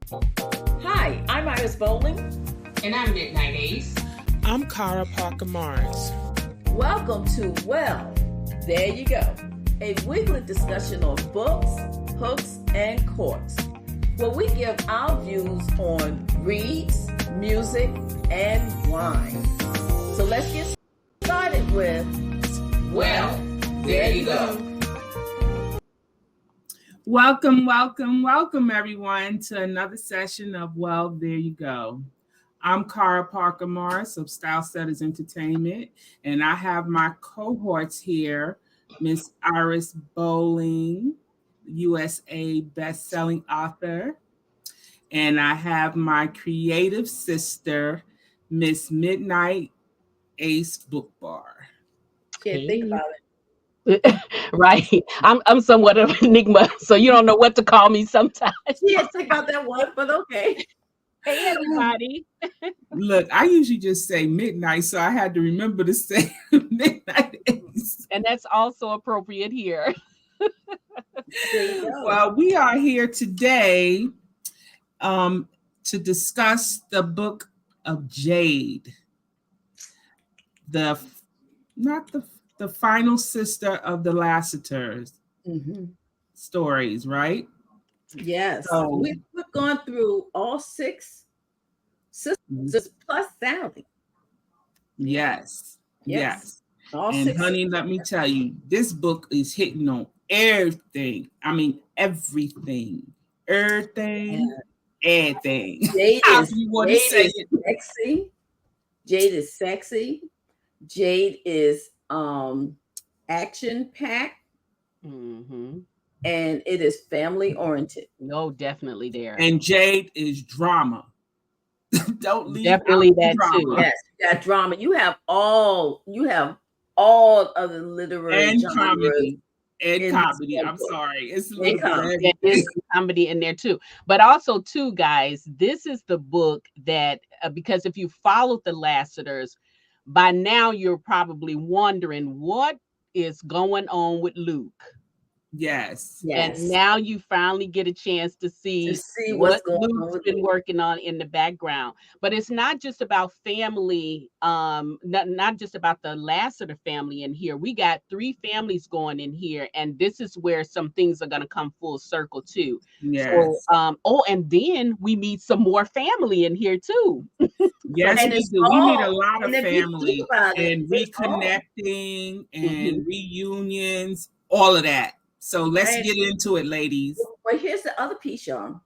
Hi, I'm Iris Bolling. And I'm MidnightAce. I'm Cara Morris. Welcome to Well, There You Go, a weekly discussion on books, hooks, and courts, where we give our views on reads, music, and wine. So let's get started with Well, there you go. Welcome, everyone, to another session of Well, There You Go. I'm Cara Morris of Stylesetters Entertainment, and I have my cohorts here, Miss Iris Bolling, USA best-selling author, and I have my creative sister, Miss MidnightAce Book Bar. Can't think about it. Right. I'm somewhat of an enigma, so you don't know what to call me sometimes. Can't think about that one, but okay. Hey, everybody. Look, I usually just say midnight, so I had to remember to say MidnightAce. And that's also appropriate here. Well, we are here today to discuss the book of Jade, the final sister of the Lassiters stories, right? Yes. So, we've gone through all 6 sisters plus Sally. Yes. All And 6 honey, let me tell you, this book is hitting on everything. I mean, everything. Everything. Jade is sexy. Jade is sexy. Jade is action packed. Mm-hmm. And it is family oriented. No, definitely there. And Jade is drama. Don't leave definitely that drama. too. Yes, you got drama. You have all of the literary and genres comedy. And in comedy. this I'm book. sorry. It's a little There bit. is some comedy in there too. But also too, guys, this is the book that because if you followed the Lassiters, by now you're probably wondering what is going on with Luke. Yes. And now you finally get a chance to see what's what going on Luke's been working on in the background. But it's not just about family, not just about the Lassiter family in here. We got 3 families going in here, and this is where some things are going to come full circle too. Yes. So, and then we meet some more family in here too. Yes, And we it's do. We meet a lot of and if you family think about it, and it's all. reconnecting and reunions, all of that. So let's get into it, ladies. But here's the other piece, y'all.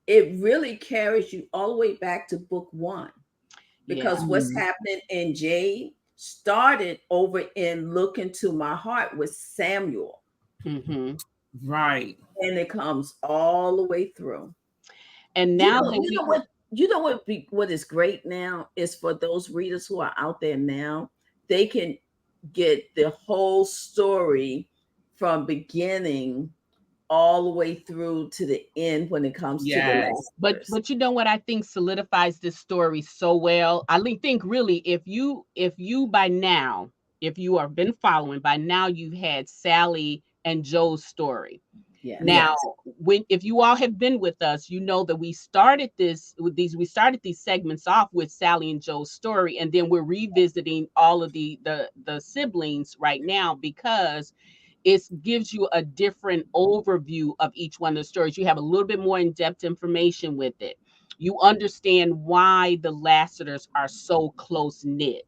It really carries you all the way back to book 1. Because what's happening in Jade started over in Look Into My Heart with Samuel. Right. And it comes all the way through. And now what is great now is for those readers who are out there now, they can get the whole story from beginning all the way through to the end when it comes to the last. But you know what I think solidifies this story so well? I think really if you by now, if you have been following, by now you've had Sally and Joe's story. Yeah. Now, if you all have been with us, you know that we started these segments off with Sally and Joe's story, and then we're revisiting all of the siblings right now because it gives you a different overview of each one of the stories. You have a little bit more in-depth information with it. You understand why the Lassiters are so close-knit.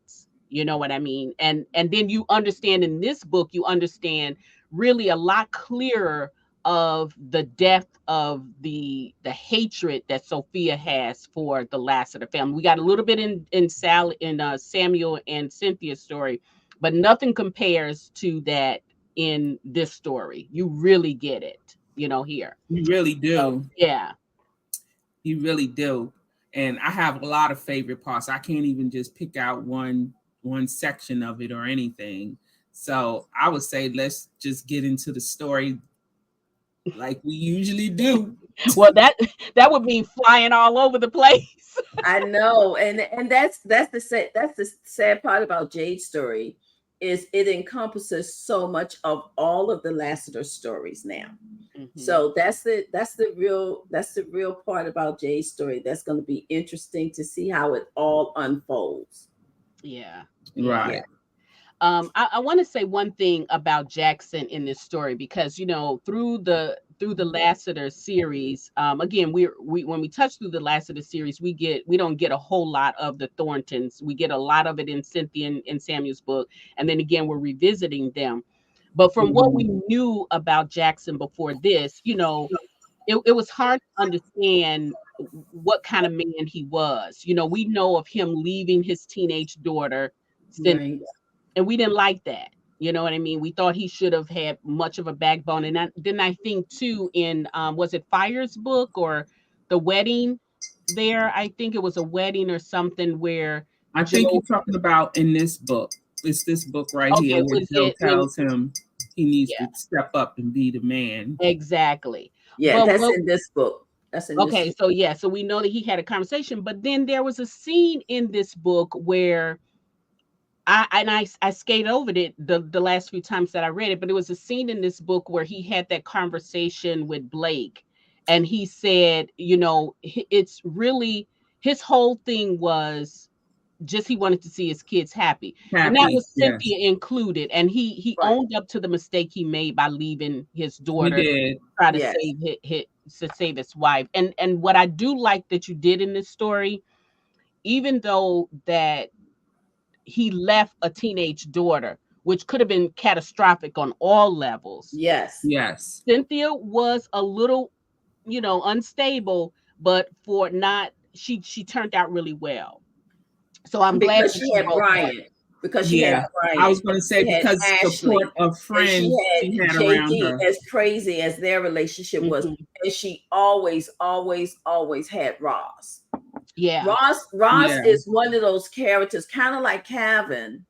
You know what I mean? And then you understand in this book, you understand really a lot clearer of the depth of the hatred that Sophia has for the Lassiter family. We got a little bit in Samuel and Cynthia's story, but nothing compares to that in this story. You really get it, here. You really do. So, yeah. You really do. And I have a lot of favorite parts. I can't even just pick out one section of it or anything. So I would say let's just get into the story like we usually do. Well, that would mean flying all over the place. I know, and that's the sad part about Jade's story is it encompasses so much of all of the Lassiter stories now. So that's the real part about Jade's story. That's going to be interesting to see how it all unfolds. Yeah. Right. I want to say one thing about Jackson in this story, because through the Lassiter series, again, we when we touch through the Lassiter series, we don't get a whole lot of the Thorntons. We get a lot of it in Cynthia and Samuel's book, and then again we're revisiting them. But from what we knew about Jackson before this, it was hard to understand what kind of man he was. We know of him leaving his teenage daughter, Cynthia, Right. and we didn't like that. You know what I mean? We thought he should have had much of a backbone. And then I think too, in was it Fire's book or the wedding there? I think it was a wedding or something where I think you're talking about in this book. It's this book right here where Joe tells him he needs to step up and be the man. Exactly. Yeah, that's in this book. That's in okay, this book. So we know that he had a conversation, but then there was a scene in this book where I skated over it the last few times that I read it, but it was a scene in this book where he had that conversation with Blake, and he said, it's really his whole thing was just he wanted to see his kids happy. And that was Cynthia included, and he owned up to the mistake he made by leaving his daughter to try to save his wife. And what I do like that you did in this story, even though that he left a teenage daughter, which could have been catastrophic on all levels. Yes. Cynthia was a little, unstable, but she turned out really well. So I'm glad she had Brian. Because she had Brian. I was going to say because support of friends she had around her. As crazy as their relationship was, and she always had Ross. Yeah, Ross is one of those characters, kind of like Calvin,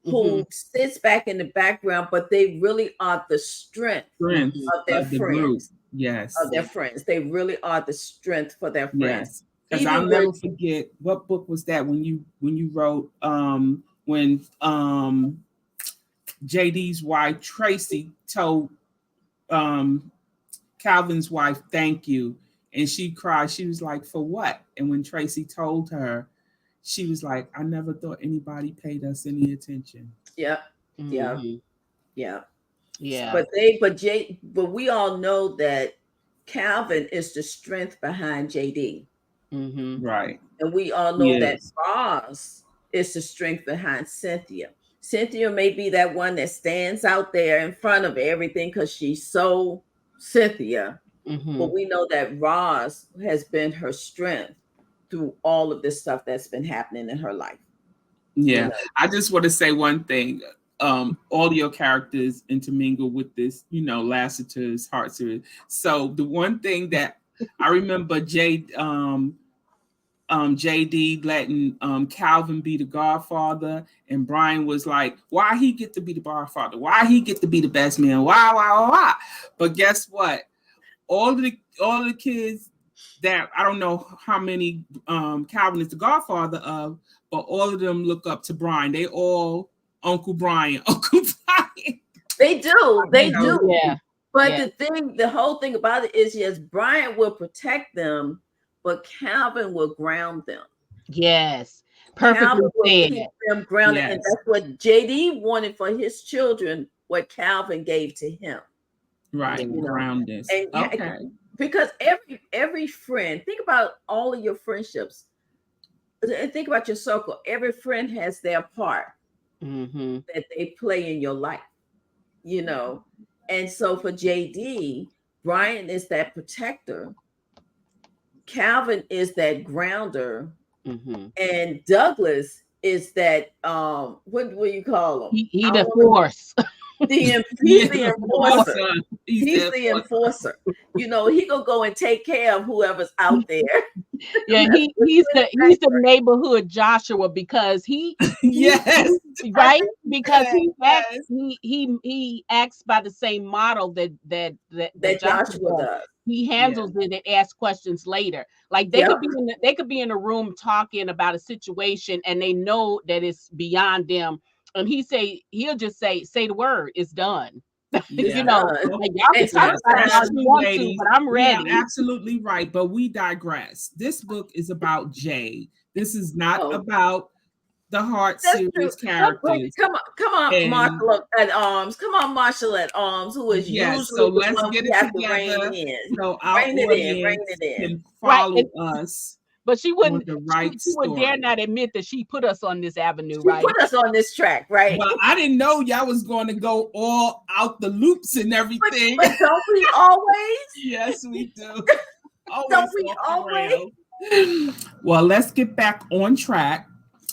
who sits back in the background, but they really are the strength of their friends. Yes, of their friends. They really are the strength for their friends. Because I'll never forget what book was that when you wrote when JD's wife Tracy told Calvin's wife thank you. And she cried. She was like, for what? And when Tracy told her, she was like, I never thought anybody paid us any attention. Yeah. But we all know that Calvin is the strength behind JD. Right. And we all know that Ross is the strength behind Cynthia. Cynthia may be that one that stands out there in front of everything because she's so Cynthia. But we know that Ross has been her strength through all of this stuff that's been happening in her life. Yeah. I just want to say one thing. All your characters intermingle with this, Lassiter's heart series. So the one thing that I remember JD letting Calvin be the godfather, and Brian was like, why he get to be the godfather? Why he get to be the best man? Why? But guess what? All the kids that I don't know how many Calvin is the godfather of, but all of them look up to Brian. They all Uncle Brian. They do. Yeah. But the whole thing about it is, yes, Brian will protect them, but Calvin will ground them. Yes. Perfectly Calvin will said. keep them grounded. And that's what JD wanted for his children, what Calvin gave to him. Right, around this. Because every friend, think about all of your friendships. And think about your circle. Every friend has their part that they play in your life, And so for JD, Brian is that protector. Calvin is that grounder. And Douglas is that, what do you call him? He the force. He's the enforcer. He's the enforcer. He gonna go and take care of whoever's out there. Yeah, he's the neighborhood Joshua because he right because he acts by the same model that Joshua does. He handles it and asks questions later. Like they could be in a room talking about a situation and they know that it's beyond them. And he'll just say the word, it's done. Yeah. You know, like, y'all can talk about it all you want to, but I'm ready. Yeah, absolutely right. But we digress. This book is about Jade. This is not about the heart series characters. Come on, Marshall at Arms. Come on, Marshall at Arms, who is usually so the let's one get we it have together. to rein in. So our audience can follow us. But she wouldn't. She would dare not admit that she put us on this avenue, she right? Put us on this track, right? Well, I didn't know y'all was going to go all out the loops and everything. But don't we always? Yes, we do. Don't we always? Well, let's get back on track.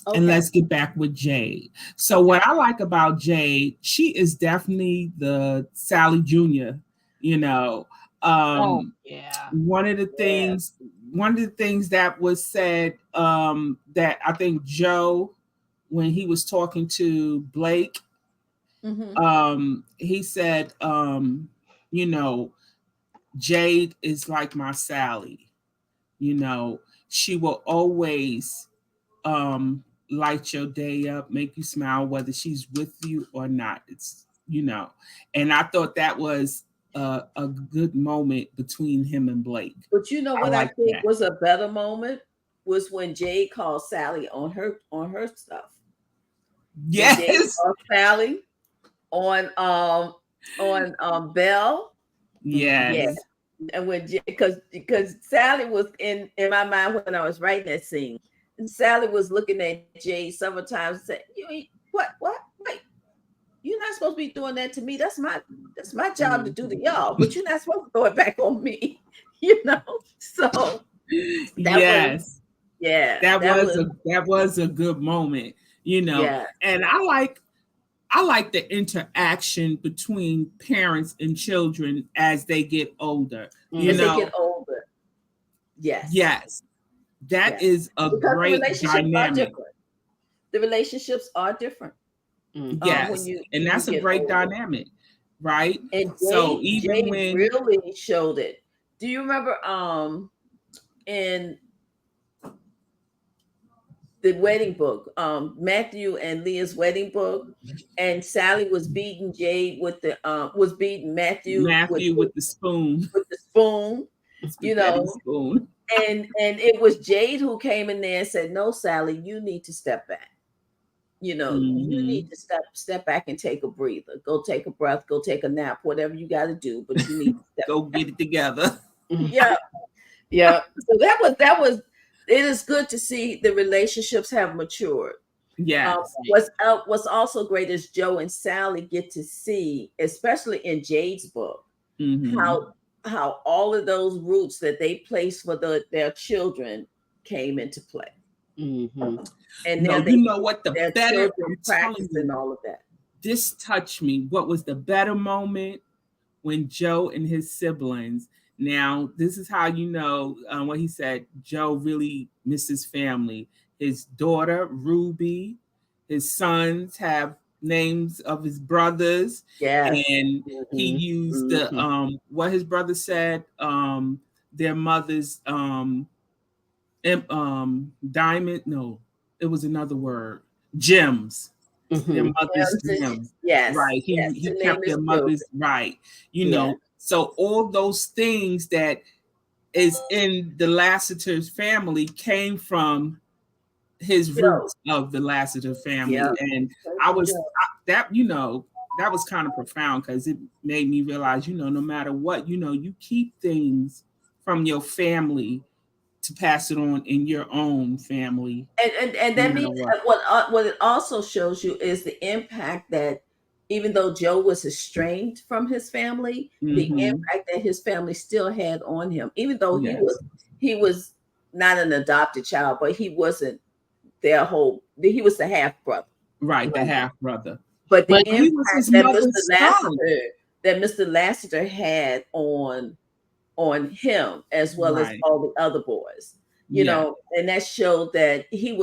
Okay. And let's get back with Jade. So what I like about Jade, she is definitely the Sally Jr., you know. One of the things that was said that I think Joe, when he was talking to Blake, he said, you know, Jade is like my Sally. You know, she will always light your day up, make you smile, whether she's with you or not. It's, you know, and I thought that was a good moment between him and Blake. But you know what I think was a better moment was when Jade called Sally on her stuff. Yes, Jade called Sally on Belle. Yes. And when because Sally was in my mind when I was writing that scene. And Sally was looking at Jade several times and said, what? Wait, you're not supposed to be doing that to me. That's my job to do to y'all, but you're not supposed to throw it back on me, you know? So that was a good moment, you know. Yeah. And I like the interaction between parents and children as they get older. You know, they get older. Yes. Yes. That is a great dynamic. The relationships are different. Yes. And that's a great dynamic, right? And Jade really showed it. Do you remember in the wedding book, Matthew and Leah's wedding book, and Sally was beating Jade with the was beating Matthew with the spoon. With the spoon, you know. Spoon. And it was Jade who came in there and said, "No, Sally, you need to step back. You know, you need to step back and take a breather. Go take a breath. Go take a nap. Whatever you got to do, but you need to step go get it together." Yeah. So that was. It is good to see the relationships have matured. Yeah. What's also great is Joe and Sally get to see, especially in Jade's book, how all of those roots that they placed for their children came into play. And now you know what the better practice and all of that. This touched me. What was the better moment when Joe and his siblings? Now, this is how you know what he said. Joe really misses family. His daughter, Ruby, his sons have names of his brothers. Yeah. And he used the what his brother said, their mother's diamond. No, it was another word. Gems. Their mother's gems. Yes. Right. He kept their mother's right. You know. So all those things that is in the Lassiter's family came from his roots of the Lassiter family. Yeah. And that was kind of profound because it made me realize, you know, no matter what, you know, you keep things from your family to pass it on in your own family. And that means what it also shows you is the impact that even though Joe was estranged from his family, the impact that his family still had on him, even though he was not an adopted child, but he wasn't he was the half brother. Right, the half brother. But the impact that Mr. Lassiter had on him as well as all the other boys, you know, and that showed that he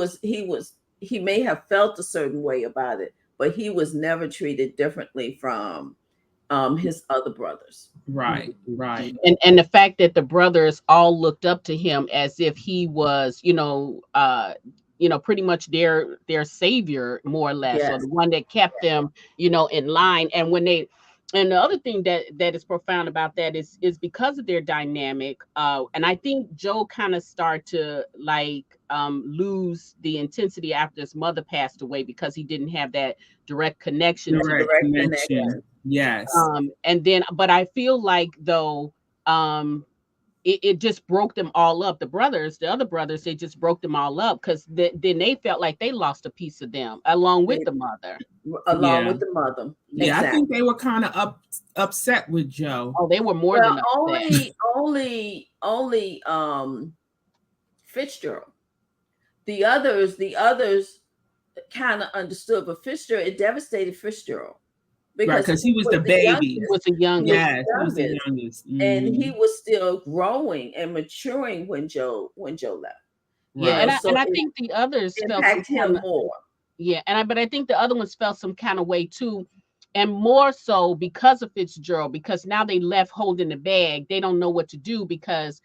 may have felt a certain way about it, but he was never treated differently from his other brothers. Right. And the fact that the brothers all looked up to him as if he was, you know, pretty much their savior, more or less, or Yes. the one that kept them, in line. And and the other thing that is profound about that is because of their dynamic. And I think Joe kind of started to lose the intensity after his mother passed away, because he didn't have that direct connection to Direct connection. Yes. and then, but I feel like, though, it just broke them all up. The other brothers, they just broke them all up, because then they felt like they lost a piece of them along with the mother. Along with the mother. Yeah, exactly. I think they were kind of upset with Joe. Oh, they were more than upset. Only Fitzgerald. The others kind of understood, but Fitzgerald, it devastated Fitzgerald. Because he was the baby. He was the youngest. Yes, he was the youngest. And he was still growing and maturing when Joe left. Yeah, and I think the others felt him more. Yeah, but I think the other ones felt some kind of way too, and more so because of Fitzgerald, because now they left holding the bag. They don't know what to do, because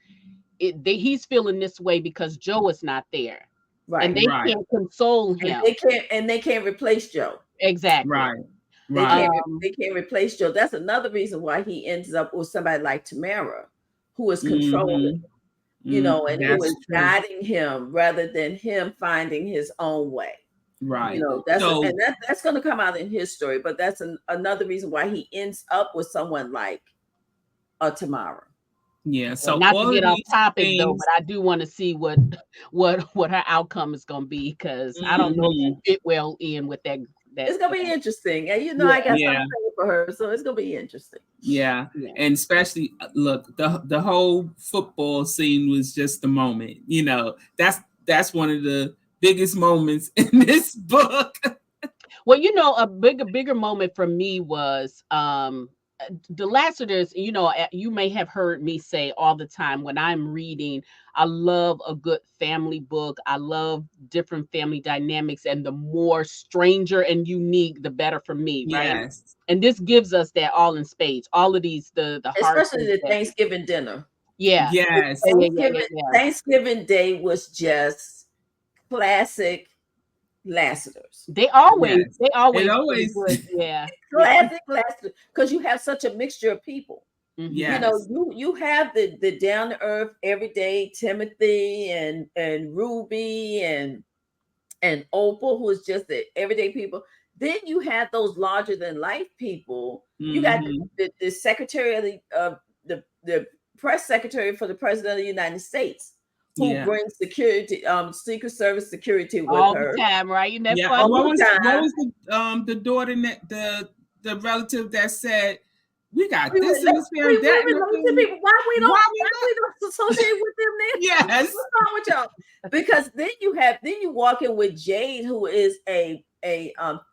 he's feeling this way because Joe is not there, right? And they can't console him. And they can't replace Joe. Exactly. Right. They can't replace Joe. That's another reason why he ends up with somebody like Tamara, who is controlling, and who is guiding him rather than him finding his own way. Right. That's going to come out in his story, but that's another reason why he ends up with someone like Tamara. Yeah. So not to get off topic though, but I do want to see what her outcome is going to be, because I don't know if she fit well in with that. It's gonna be interesting, and I got something for her, so it's gonna be interesting. Yeah, and especially look, the whole football scene was just the moment. That's one of the biggest moments in this book. Well, a bigger moment for me was the Lassiters. You may have heard me say all the time when I'm reading, I love a good family book. I love different family dynamics, and the more stranger and unique, the better for me, right? Yes. And this gives us that all in spades. All of these, especially the Thanksgiving dinner. Yeah. Yes. Thanksgiving Day was just classic Lassiters. They always good. Yeah. Classic Lassiter, because you have such a mixture of people. Yes. You have the down to earth everyday Timothy and Ruby and Opal, who is just the everyday people. Then you have those larger than life people. You got the secretary of the press secretary for the president of the United States, who brings security, Secret Service security with all her the time, right? What was the daughter that the relative that said, we got this in this family. Why we don't associate with them then? Yes. What's wrong with y'all? Because then you walk in with Jade, who is a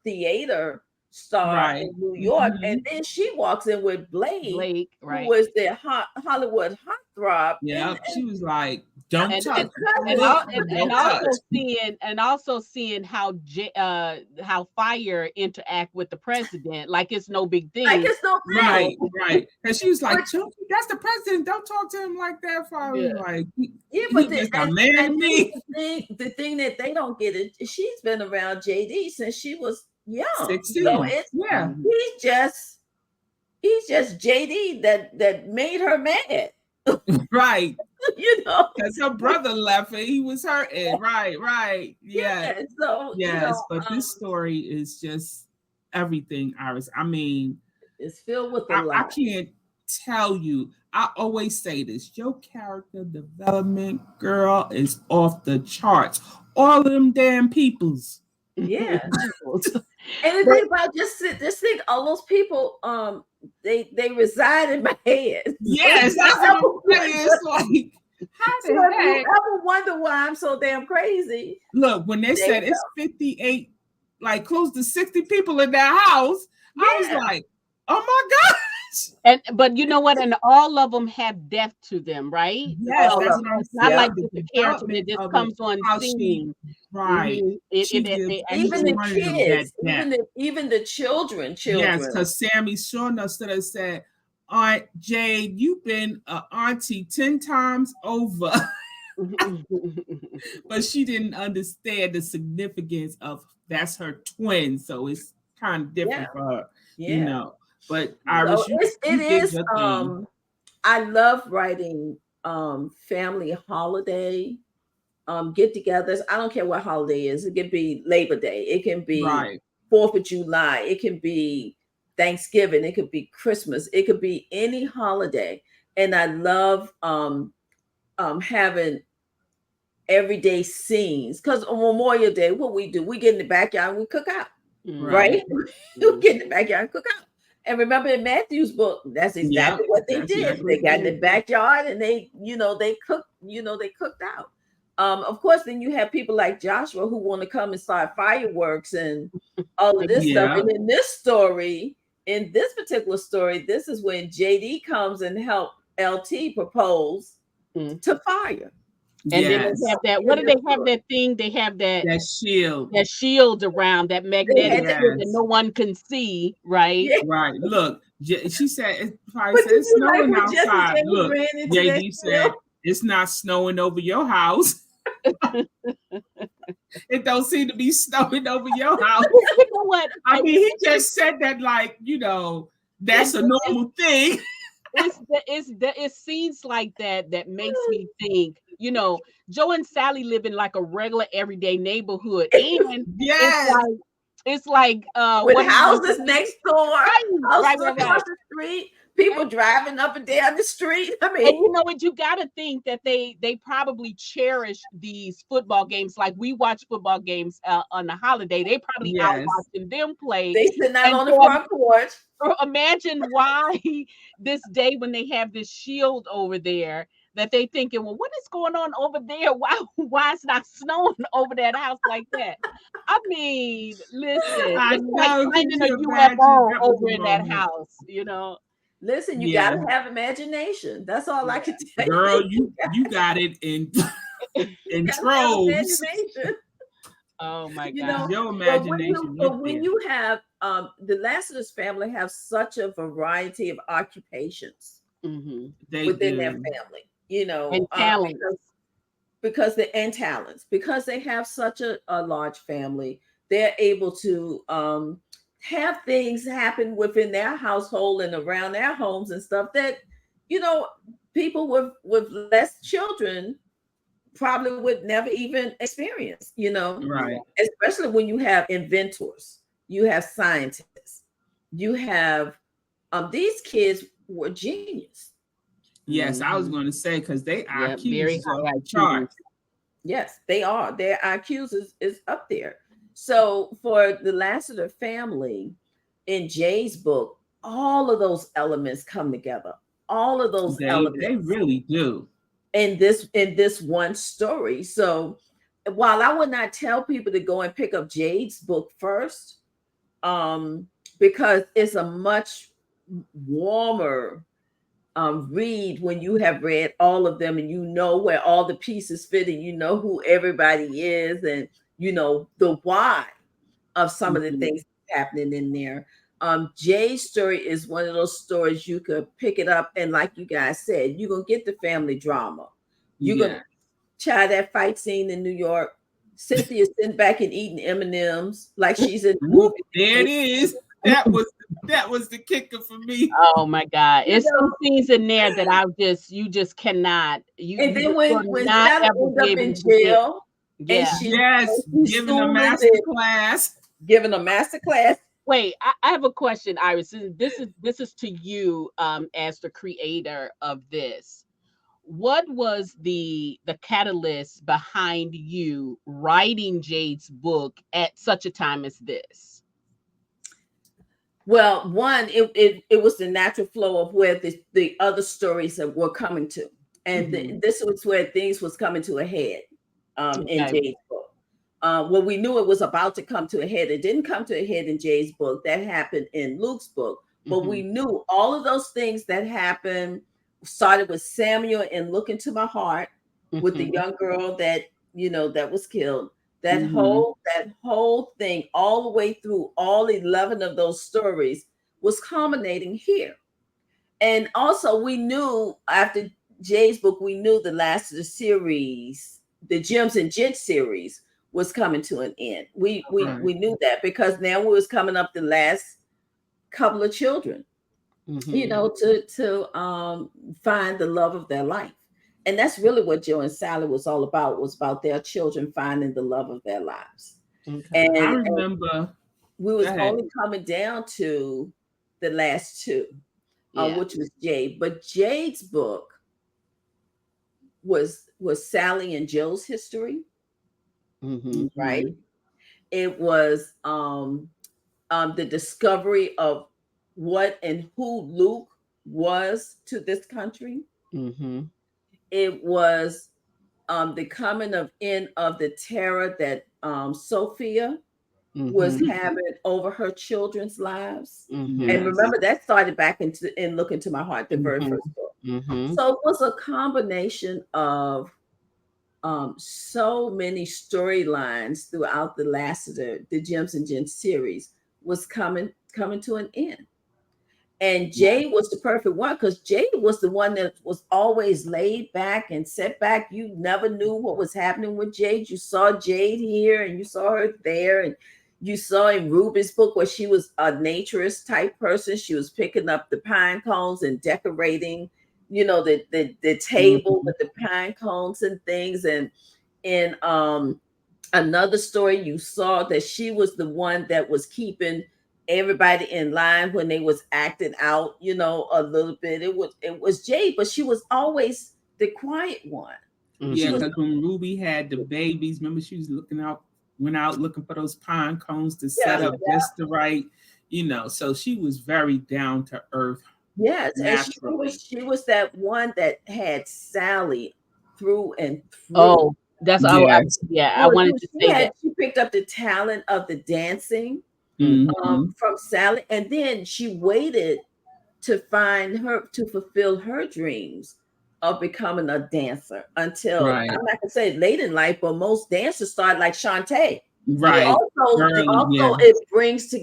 theater star in New York, and then she walks in with Blake, right, who was the Hollywood heartthrob. Yeah, she was like, "Don't touch." And also seeing how Fire interact with the president, like it's no big thing. Like it's no thing. Right. And she was like, "That's the president. Don't talk to him like that." Fire, like, but the thing that they don't get is she's been around JD since she was young. 16. So he's just JD that made her mad. Right. Because her brother left and he was hurting. Right. Yeah. So but this story is just everything, Iris. I mean, it's filled with I can't tell you. I always say this: your character development, girl, is off the charts. All of them damn peoples. Yeah. And the thing about just think, all those people, they reside in my head. Yes, that's what I'm saying. It's like, how the heck? You ever wonder why I'm so damn crazy? Look, when they said it's 58, like close to 60 people in that house, I was like, oh my gosh. But you know what? And all of them have depth to them, right? Yes, it's not like the character that just comes on scene. Right. Even the kids, even the children. Yes, because Sammy showing us that it said, Aunt Jade, you've been an auntie 10 times over. But she didn't understand the significance of that's her twin, so it's kind of different for her, you know. But Iris, So it you did is. your thing. I love writing family holiday get-togethers. I don't care what holiday it is. It can be Labor Day. It can be 4th of July. It can be Thanksgiving. It could be Christmas. It could be any holiday. And I love having everyday scenes, because on Memorial Day, what we do, we get in the backyard and we cook out, right? We get in the backyard and cook out. And remember in Matthew's book, that's exactly what they did. Exactly they got in the backyard and they cooked out. Of course, then you have people like Joshua who want to come and start fireworks and all of this stuff. And in this particular story, this is when JD comes and help LT propose to fire. And then they have that. What do they have? That thing? They have that shield. That shield around, that magnetic shield that no one can see, right? Yeah. Right. Look, she said it's snowing outside. Look, JD said it's not snowing over your house. It don't seem to be snowing over your house. You know what? I mean, he just said that like, that's a normal thing. It's scenes like that makes me think, Joe and Sally live in like a regular everyday neighborhood. And it's like with houses next door, houses across the street, people driving up and down the street. I mean, and you know what? You got to think that they probably cherish these football games. Like we watch football games on the holiday. They probably out watching them play. They sitting out on the front porch. Imagine why this day when they have this shield over there, that they thinking, well, what is going on over there? Why it's not snowing over that house like that? I mean, listen, it's like finding a UFO over in that house, Listen, you gotta have imagination. That's all I can tell you. Girl, you got it in troves. Oh my God. Your imagination. But when you have the Lassiter's family have such a variety of occupations within their family, and talents. Because they have such a large family, they're able to have things happen within their household and around their homes and stuff that people with less children probably would never even experience, right? Especially when you have inventors, you have scientists, you have these kids were genius. Yes, I was going to say, because they IQs very high charts. Yes, they are. Their IQs is up there. So for the Lassiter family, in Jay's book, all of those elements come together. All of those elements, they really do. In this one story. So while I would not tell people to go and pick up Jade's book first, because it's a much warmer read when you have read all of them and you know where all the pieces fit and you know who everybody is and the why of some of the things happening in there. Jay's story is one of those stories you could pick it up and, like you guys said, you're gonna get the family drama. You're gonna try that fight scene in New York. Cynthia sitting back and eating M&Ms like she's in the movie. There it is. That was the kicker for me. Oh my God. It's some scenes in there that you just cannot. And then when Sally ends up in jail, giving a master class. Giving a master class. Wait, I have a question, Iris. This is to you as the creator of this. What was the catalyst behind you writing Jade's book at such a time as this? Well, one, it was the natural flow of where the other stories were coming to. And this was where things was coming to a head in Jade's book. Well, we knew it was about to come to a head. It didn't come to a head in Jay's book. That happened in Luke's book. But we knew all of those things that happened started with Samuel and Look Into My Heart with the young girl that was killed. That whole thing, all the way through all 11 of those stories, was culminating here. And also we knew after Jade's book, we knew the Lassiter series, the Gems and Gents series, was coming to an end. We knew that because now we was coming up the last couple of children, you know, to find the love of their life. And that's really what Joe and Sally was all about, was about their children finding the love of their lives. Okay. And I remember we was only coming down to the last two, which was Jade. But Jade's book was Sally and Joe's history, right? It was the discovery of what and who Luke was to this country. It was the coming in of the terror that Sophia was having over her children's lives. And remember, that started back in Look Into My Heart, the very first book. So it was a combination of so many storylines throughout the Lassiter, the Gems and Gents series was coming to an end. And Jade was the perfect one because Jade was the one that was always laid back and set back. You never knew what was happening with Jade. You saw Jade here and you saw her there. And you saw in Ruby's book where she was a naturist type person. She was picking up the pine cones and decorating, you know, the table with the pine cones and things. And in another story, you saw that she was the one that was keeping everybody in line when they was acting out, you know, a little bit. It was Jade, but she was always the quiet one. Yeah, because when Ruby had the babies, remember she was went out looking for those pine cones to set up just the right, you know. So she was very down to earth. Yes, naturally. And she was that one that had Sally through and through. Oh, that's I wanted to say that she picked up the talent of the dancing. From Sally, and then she waited to fulfill her dreams of becoming a dancer until I'm not gonna say late in life, but most dancers start like Shantae. Right. Also, it brings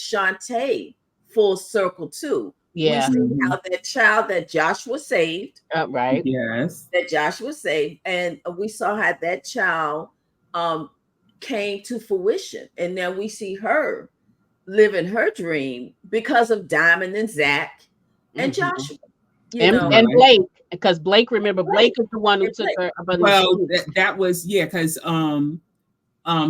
Shantae full circle too. Yeah. We see how that child that Joshua saved. Right. Yes. That Joshua saved, and we saw how that child came to fruition, and now we see her living her dream because of Diamond and Zach and Joshua, and Blake, because Blake is the one who took her. Well, that was because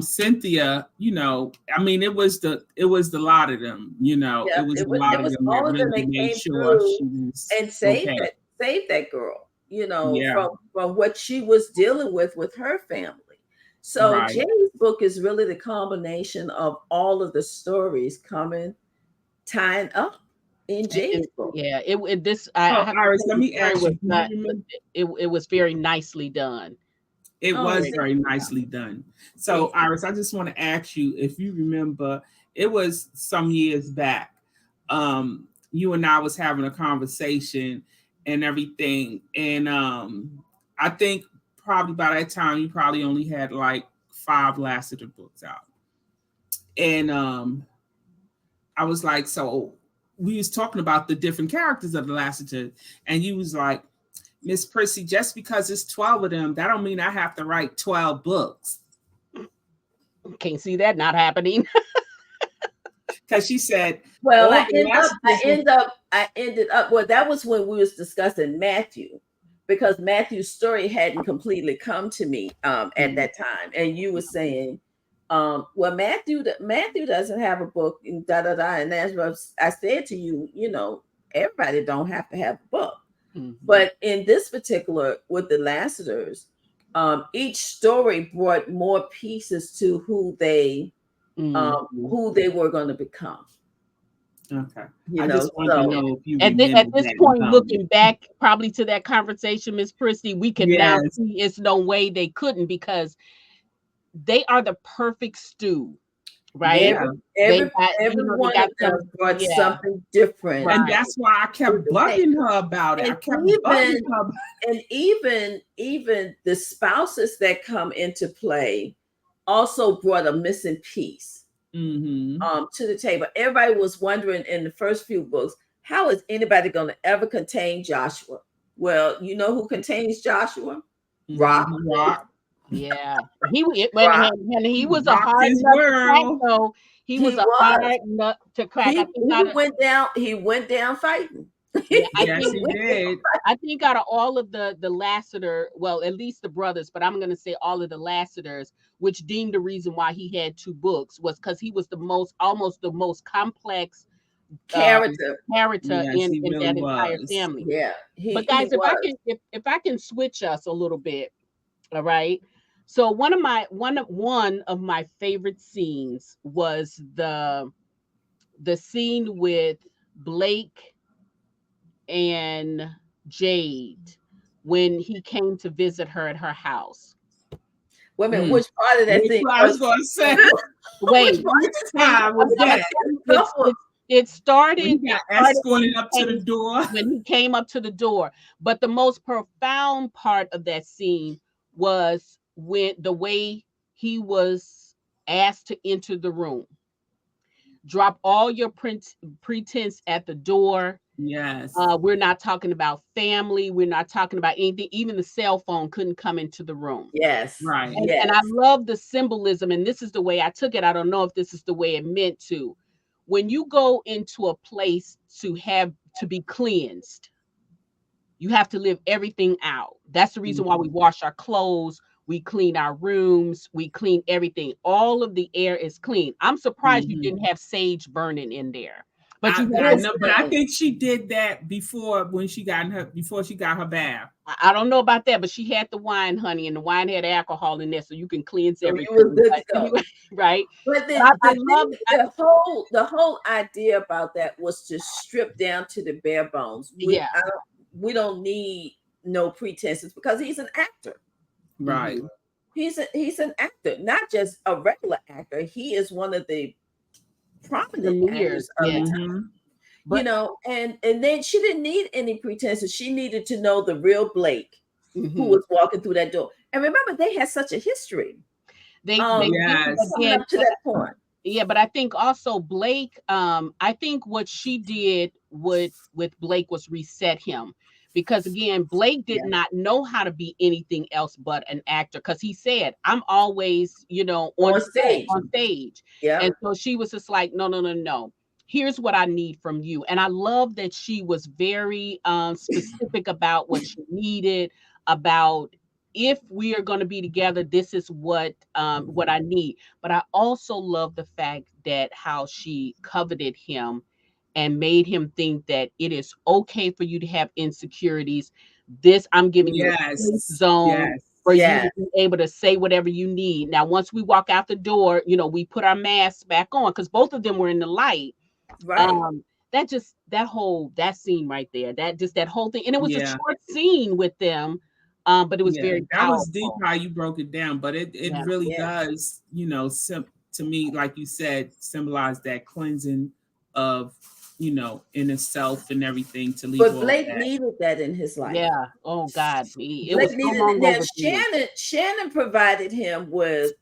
Cynthia, you know, I mean, it was the lot of them, you know, it was a lot of them that really made sure she was and saved that girl, you know, from what she was dealing with her family. So Jade's book is really the combination of all of the stories tying up in Jade's book. Yeah, Iris, let me ask you. It was very nicely done. It was very nicely done. So Iris, I just want to ask you if you remember, it was some years back. You and I was having a conversation and everything, and I think probably by that time you probably only had like 5 Lassiter books out. And I was like, so we was talking about the different characters of the Lassiter, and you was like, MsPrissy, just because it's 12 of them, that don't mean I have to write 12 books. Can't see that not happening. Because she said, well, I ended up, well, that was when we was discussing Matthew, because Matthew's story hadn't completely come to me at that time. And you were saying, well, Matthew doesn't have a book, and and that's what I said to you, you know, everybody don't have to have a book. But in this particular, with the Lassiters, each story brought more pieces to who they were going to become. Okay. I just want to know if you at this point, looking back probably to that conversation, MsPrissy, we can now see it's no way they couldn't, because they are the perfect stew, right? Yeah. Everyone of them brought something different. And that's why I kept bugging her about it. And even the spouses that come into play also brought a missing piece to the table. Everybody was wondering in the first few books, how is anybody going to ever contain Joshua? Well, you know who contains Joshua? Mhm. Rock. Rock. Yeah, he Rock. when he was a Rocked hard his nut to crack, world. though. He was a hard nut to crack. I think He went down. He went down fighting. yeah, Yes, he did. I think out of all of the Lassiter, well, at least the brothers, but I'm going to say all of the Lassiters, which deemed the reason why he had 2 books was because he was almost the most complex Character. character Yes, in he really that entire was. family. Yeah, But he guys, was. if I can switch us a little bit, all right. So one of my favorite scenes was the scene with Blake and Jade when he came to visit her at her house. Wait a minute, which part of that Which thing? I was going to say. Wait, Which time was that? it started. When he got escorted up to the door. When he came up to the door. But the most profound part of that scene was when the way he was asked to enter the room. Drop all your pretense at the door. Yes. We're not talking about family. We're not talking about anything. Even the cell phone couldn't come into the room. Yes. Right. And I love the symbolism. And this is the way I took it. I don't know if this is the way it meant to. When you go into a place to be cleansed, you have to live everything out. That's the reason why we wash our clothes. We clean our rooms. We clean everything. All of the air is clean. I'm surprised you didn't have sage burning in there. But I think she did that before she got her bath. I don't know about that, but she had the wine, honey, and the wine had alcohol in there, so you can cleanse everything. It was good to go. Right? But I love the whole idea about that was to strip down to the bare bones. We don't need no pretenses because he's an actor. Right. He's an actor, not just a regular actor. He is one of the prominent actors of the time. But, and then she didn't need any pretenses. She needed to know the real Blake who was walking through that door. And remember, they had such a history. They coming up to that point. Yeah, but I think also Blake, I think what she did with Blake was reset him. Because again, Blake did not know how to be anything else but an actor. Because he said, "I'm always, on stage." Yeah. And so she was just like, "No. Here's what I need from you." And I love that she was very specific about what she needed. About if we are going to be together, this is what I need. But I also love the fact that how she coveted him and made him think that it is okay for you to have insecurities. This, I'm giving you a safe zone for you to be able to say whatever you need. Now, once we walk out the door, we put our masks back on because both of them were in the light. Right. That scene right there, that whole thing. And it was a short scene with them. But it was very powerful. That was deep how you broke it down, but it really does, to me, like you said, symbolize that cleansing of inner self and everything to leave. But Blake needed that in his life. Yeah. Oh God. It Blake needed it. Shannon provided him with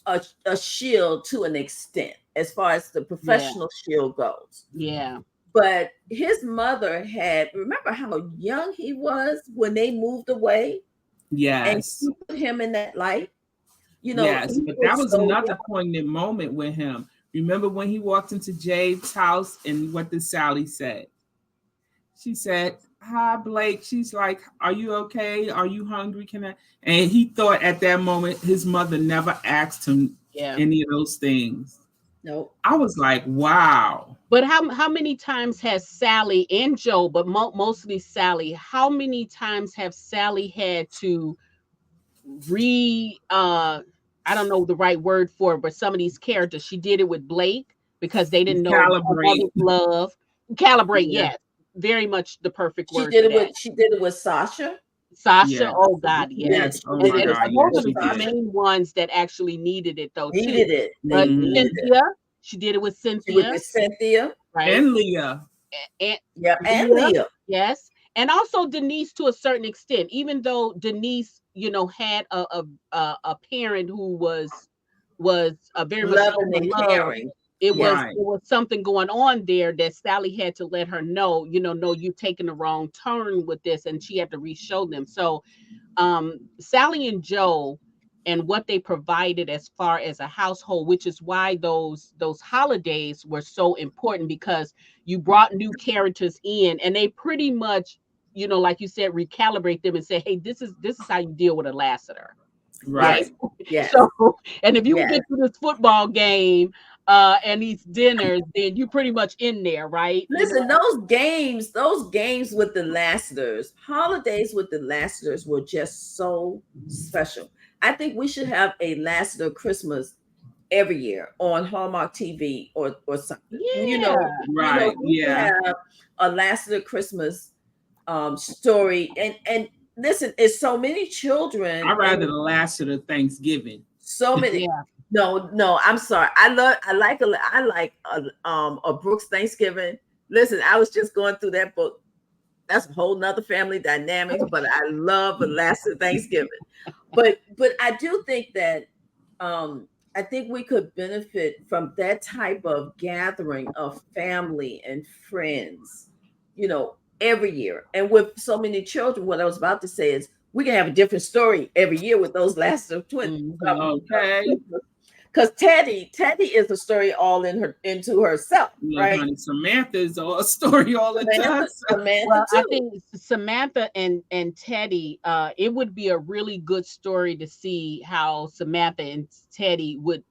a shield to an extent as far as the professional shield goes. Yeah. But his mother remember how young he was when they moved away? Yes. And she put him in that light. Yes, but that was another poignant moment with him. Remember when he walked into Jade's house and what did Sally say? She said, "Hi, Blake." She's like, "Are you okay? Are you hungry? Can I?" And he thought at that moment his mother never asked him any of those things. No. I was like, wow. But how many times has Sally and Joe, but mostly Sally, how many times have Sally had to I don't know the right word for it, but some of these characters, she did it with Blake because they didn't know calibrate. Yes, very much the perfect word. She did it with Sasha. Sasha, oh God, yes. Oh my and God, those are the main ones that actually needed it though. But Cynthia, she did it with Cynthia. Right? And Leah. And Leah. Yes. And also Denise to a certain extent, even though Denise, had a parent who was a very loving and caring. it was Right. it was something going on there that Sally had to let her know, no, you've taken the wrong turn with this, and she had to re-show them. So Sally and Joe and what they provided as far as a household, which is why those holidays were so important, because you brought new characters in and they pretty much, like you said, recalibrate them and say, hey, this is how you deal with a Lassiter. Right. Right. Yes. So, and if you've Yes. been to this football game and these dinners, then you're pretty much in there, right? Listen, those games with the Lassiters, holidays with the Lassiters were just so special. I think we should have a Lassiter Christmas every year on Hallmark TV or something. Yeah. Right. We should Yeah. have a Lassiter Christmas story. And listen, it's so many children. I'd rather the Lassiter Thanksgiving. So many. Yeah. No, I'm sorry. I like a Brooks Thanksgiving. Listen, I was just going through that book. That's a whole nother family dynamics, but I love the Lassiter Thanksgiving. But I do think that I think we could benefit from that type of gathering of family and friends, every year. And with so many children, what I was about to say is we can have a different story every year with those Lassiter twins. Okay. Because Teddy is a story all into herself, right? Honey, Samantha is a story all into herself. Samantha too. I think Samantha and Teddy, it would be a really good story to see how Samantha and Teddy would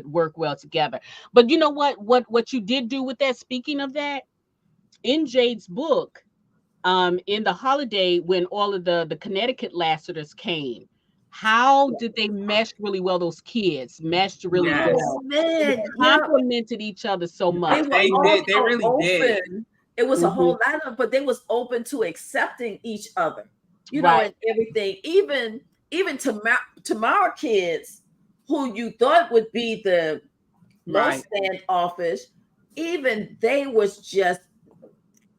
work well together. But you know what you did do with that, speaking of that, in Jade's book, in the holiday when all of the Connecticut Lassiters came, how did they mesh really well? Those kids meshed really well. They complemented each other so much. They did. They really did. It was a whole lot of, but they was open to accepting each other, and everything. Even Tamara kids, who you thought would be the most standoffish, even they was just.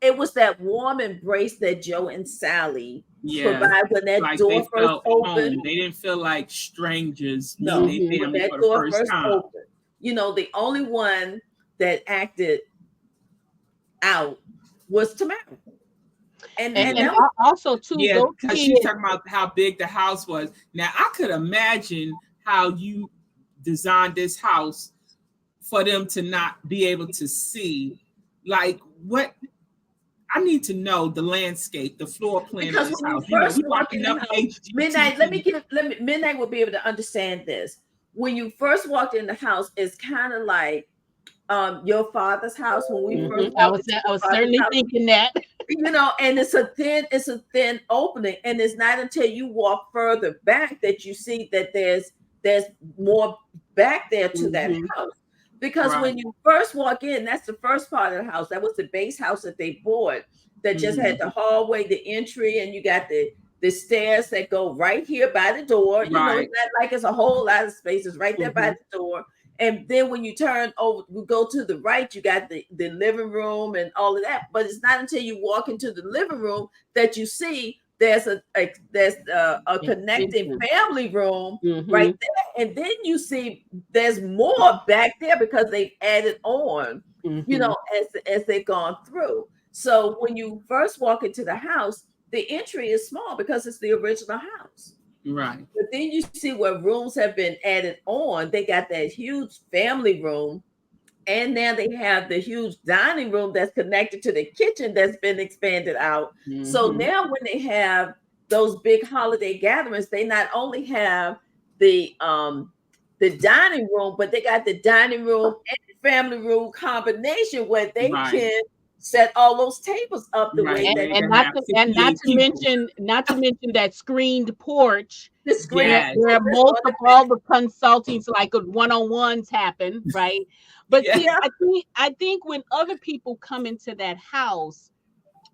It was that warm embrace that Joe and Sally provide when that door first opened. They didn't feel like strangers. No, they when that door first opened. The only one that acted out was Tamara. And also too, because she's talking about how big the house was. Now I could imagine how you designed this house for them to not be able to see, like what. I need to know the landscape, the floor plan because of this when house. you first walk in the house, Midnight, Midnight will be able to understand this. When you first walked in the house, it's kind of like your father's house when we first walked I was certainly thinking that. And it's a thin opening, and it's not until you walk further back that you see that there's more back there to that house. Because when you first walk in, that's the first part of the house. That was the base house that they bought that just had the hallway, the entry, and you got the stairs that go right here by the door. It's not like it's a whole lot of space. It's right there by the door. And then when you turn over, we go to the right, you got the living room and all of that. But it's not until you walk into the living room that you see there's a connecting family room right there, and then you see there's more back there because they've added on, as they've gone through. So when you first walk into the house, the entry is small because it's the original house, right? But then you see where rooms have been added on. They got that huge family room. And now they have the huge dining room that's connected to the kitchen that's been expanded out. So now when they have those big holiday gatherings, they not only have the dining room, but they got the dining room and the family room combination where they can set all those tables up the way and not to mention that screened porch. The screen where most of all the consultings, like one-on-ones, happen, right? But see, I think when other people come into that house,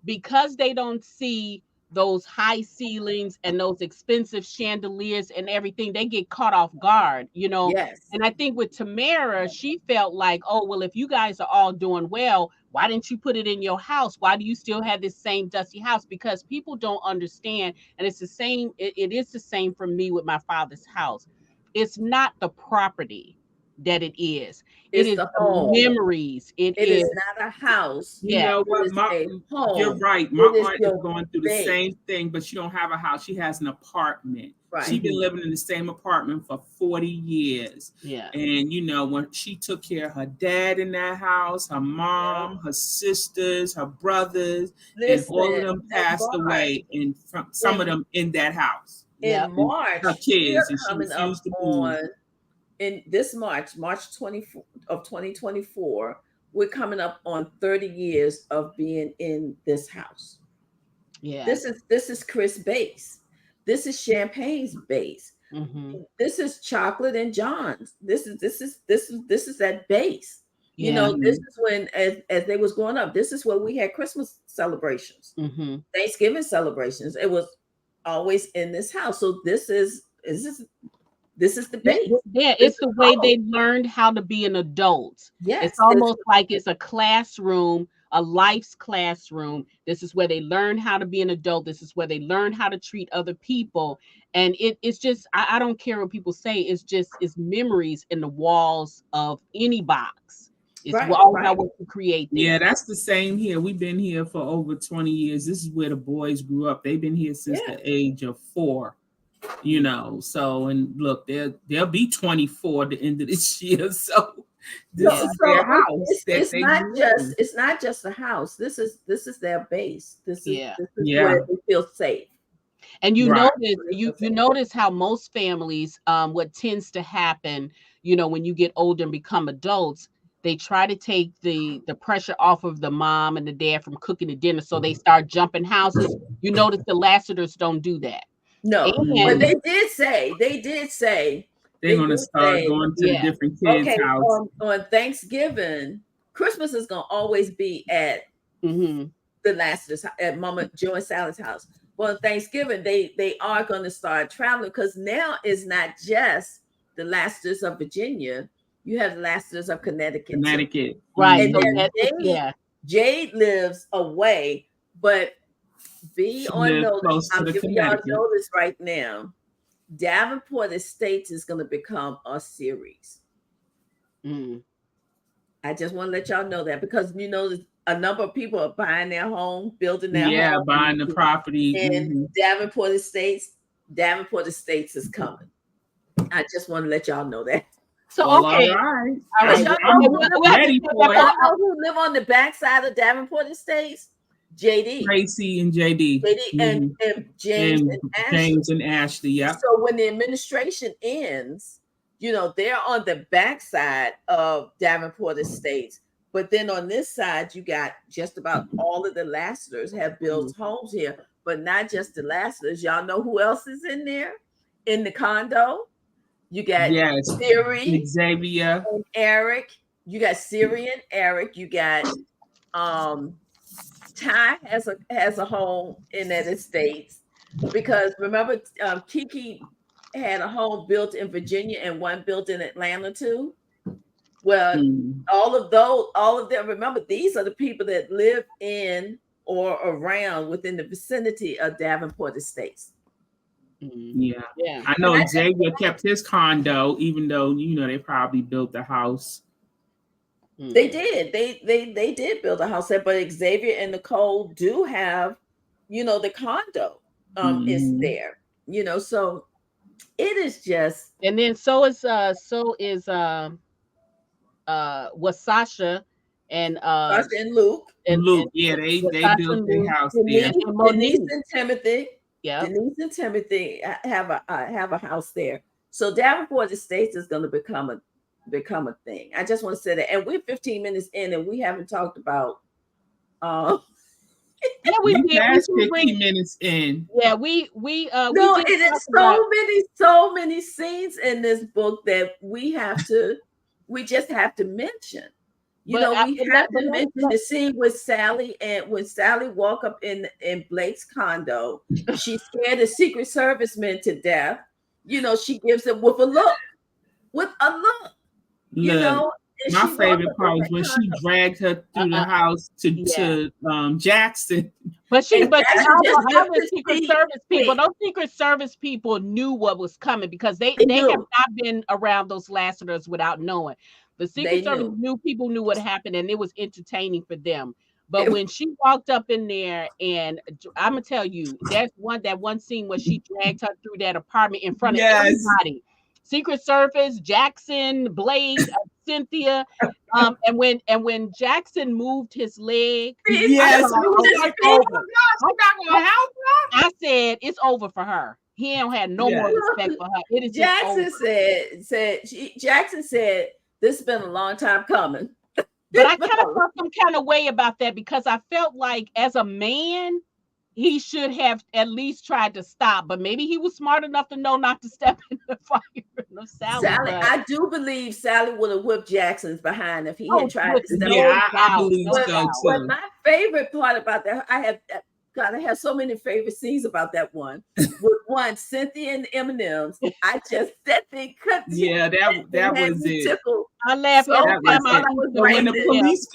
because they don't see those high ceilings and those expensive chandeliers and everything, they get caught off guard, Yes. And I think with Tamara, she felt like, oh, well, if you guys are all doing well, why didn't you put it in your house? Why do you still have this same dusty house? Because people don't understand. And it's the same. It is the same for me with my father's house. It's not the property that it is. It's It is the the home. memories. It is not a house. You Yeah. know It what? is a home. You're right. My It is aunt is your going through the base. same thing, but she don't have a house. She has an apartment. Right. She's been living in the same apartment for 40 years. Yeah. And, you know, when she took care of her dad in that house, her mom, her sisters, her brothers, and all of them passed away, and from some of them in that house. In March, her kids, and she coming up refused to move. on in this March 24 of 2024, we're coming up on 30 years of being in this house. Yeah. This is Chris' base. This is Champagne's base. This is Chocolate and John's. This is that base. You know, this is when as they was growing up, this is where we had Christmas celebrations, Thanksgiving celebrations. It was always in this house. So this is the base. Yeah, it's the way they learned how to be an adult. Yes, it's almost like it's a classroom, a life's classroom. This is where they learn how to be an adult. This is where they learn how to treat other people. And it's just, I don't care what people say. It's memories in the walls of any box. It's all about what you create there. Yeah, that's the same here. We've been here for over 20 years. This is where the boys grew up. They've been here since the age of 4. You know, so, and look, they'll be 24 at the end of this year. So this is their house. It's not just a house. This is their base. This is where they feel safe. And you notice how most families, what tends to happen, you know, when you get older and become adults, they try to take the pressure off of the mom and the dad from cooking the dinner. So they start jumping houses. You notice the Lassiters don't do that. No, but they did say they're going to start going to the different kids' house. On Thanksgiving, Christmas is going to always be at the Lassiter's, at Mama Joe and Sally's house. Well, Thanksgiving, they are going to start traveling, because now it's not just the Lassiters of Virginia. You have the Lassiters of Connecticut. Right. And Jade lives away, but be on notice. I'm giving y'all notice right now. Davenport Estates is going to become a series. I just want to let y'all know that, because you know a number of people are buying their home, building their home, buying the property. And Davenport Estates is coming. I just want to let y'all know that. So all right. I'm ready for it. Y'all know who live on the backside of Davenport Estates? JD. Tracy and JD. And James and Ashley. Yeah. So when the administration ends, you know, they're on the backside of Davenport Estates. But then on this side, you got just about all of the Lassiters have built homes here, but not just the Lassiters. Y'all know who else is in there in the condo? You got Siri, Xavier, and Eric. You got Siri and Eric. You got Ty has a home in that estates, because remember Kiki had a home built in Virginia and one built in Atlanta too. Well, all of them, remember, these are the people that live in or around within the vicinity of Davenport Estates. Yeah. I know Xavier kept his condo, even though, you know, they probably built the house. They did. They did build a house there, but Xavier and Nicole do have, you know, the condo is there. You know, so it is just. And then so is Sasha and Luke. And Luke, they built their house there. Denise and Timothy. Yeah, Denise and Timothy have a house there. So Davenport Estates is going to become a thing. I just want to say that. And we're 15 minutes in, and we haven't talked about. We passed 15 minutes in. Yeah, we it is so many scenes in this book that we just have to mention. You know, we have to mention the scene with Sally, and when Sally walk up in Blake's condo, she scared the Secret Service men to death. You know, she gives them with a look. You know, My favorite part was when she dragged her through the house to Jackson. But Jackson all the Secret Service people, those Secret Service people knew what was coming because they have not been around those Lassiters without knowing. The Secret Service people knew what happened, and it was entertaining for them. But when she walked up in there, and I'm gonna tell you, that one scene where she dragged her through that apartment in front of everybody. Secret Service, Jackson, Blake, Cynthia, and when Jackson moved his leg, yes, I'm not gonna help her. I said it's over for her. He don't have no more respect for her. It is Jackson Jackson said this has been a long time coming. But I kind of felt some kind of way about that because I felt like as a man, he should have at least tried to stop, but maybe he was smart enough to know not to step in the fire of Sally. I do believe Sally would have whipped Jackson's behind if he had tried to step in. I believe so too. But my favorite part about that, I have so many favorite scenes about that one. With one, Cynthia and the M&Ms. I just that thing cut. Yeah, that was it. Tickled. I laughed every time I was right when the police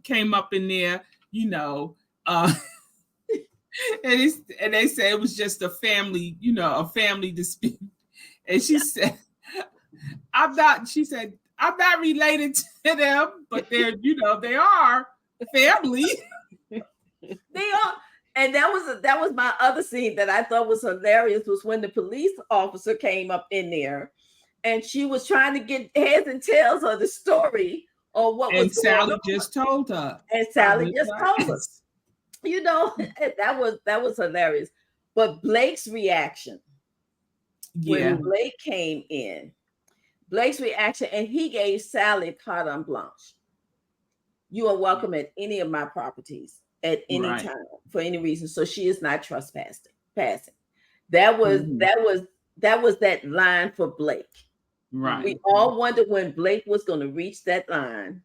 came up in there, you know. And they said it was just a family, a family dispute. And she said, I'm not related to them, but they are family. They are. And that was my other scene that I thought was hilarious was when the police officer came up in there and she was trying to get heads and tails of the story or what was going on. And Sally just told her. And Sally just told us. That was hilarious. But Blake's reaction when Blake came in, and he gave Sally carte blanche. You are welcome at any of my properties at any time for any reason. So she is not trespassing. That was that line for Blake. Right. We all wondered when Blake was going to reach that line.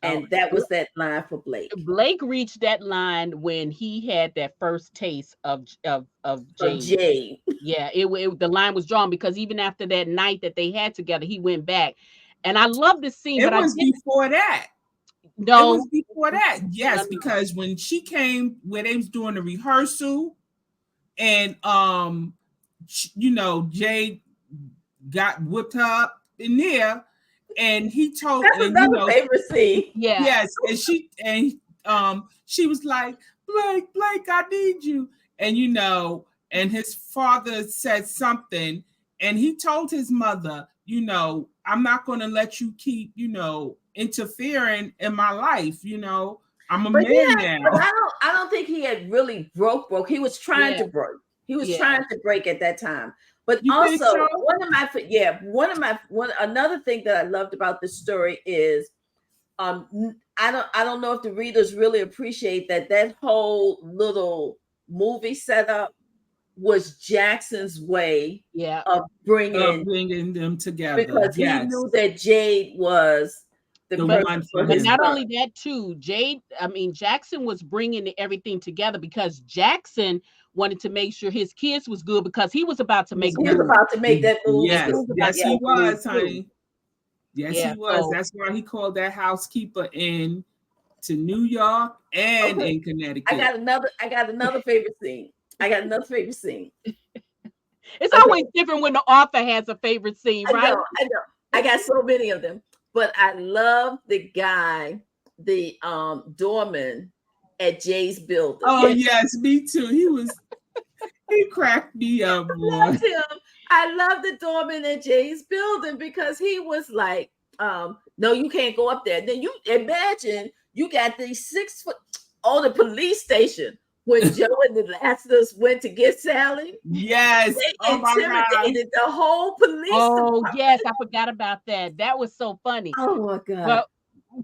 And that was that line for Blake. Blake reached that line when he had that first taste of Jade. Jade. Yeah, the line was drawn because even after that night that they had together, he went back. And I love this scene. It was before that. No, it was before that. Yes, because when she came, where they was doing the rehearsal, and Jade got whipped her up in there. And he told that's another favorite scene. Yeah. Yes. And she was like, Blake, I need you. And and his father said something, and he told his mother, I'm not gonna let you keep, interfering in my life. I'm a man now. But I don't think he had really broke. He was trying to break. He was trying to break at that time. But you also another thing that I loved about this story is I don't know if the readers really appreciate that whole little movie setup was Jackson's way of bringing them together because he knew that Jade was the one. But not only that too, Jackson was bringing everything together because Jackson wanted to make sure his kids was good because he was about to make that move. Yes, he was, honey. Yes, he was. That's why he called that housekeeper in to New York and in Connecticut. I got another favorite scene. It's always different when the author has a favorite scene, right? I know. I got so many of them, but I love the guy, the doorman at Jay's building. Oh yes, me too. He cracked me up. I love the doorman at Jay's building because he was like, no, you can't go up there. Then you imagine you got these 6 foot on the police station when Joe and the Lassiters went to get Sally. Yes. They intimidated the whole police department. Yes, I forgot about that. That was so funny. Oh my God. But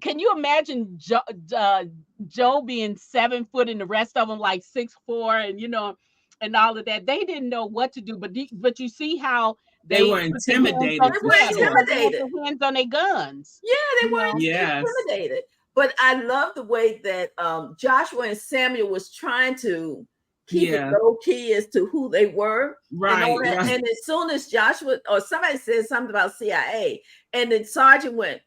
can you imagine Joe being 7 foot and the rest of them like 6'4" and all of that? They didn't know what to do, but you see how they were intimidated. Hands on their guns. Yeah, they were intimidated. But I love the way that Joshua and Samuel was trying to keep it low key as to who they were. Right. And as soon as Joshua or somebody said something about CIA, and then Sergeant went,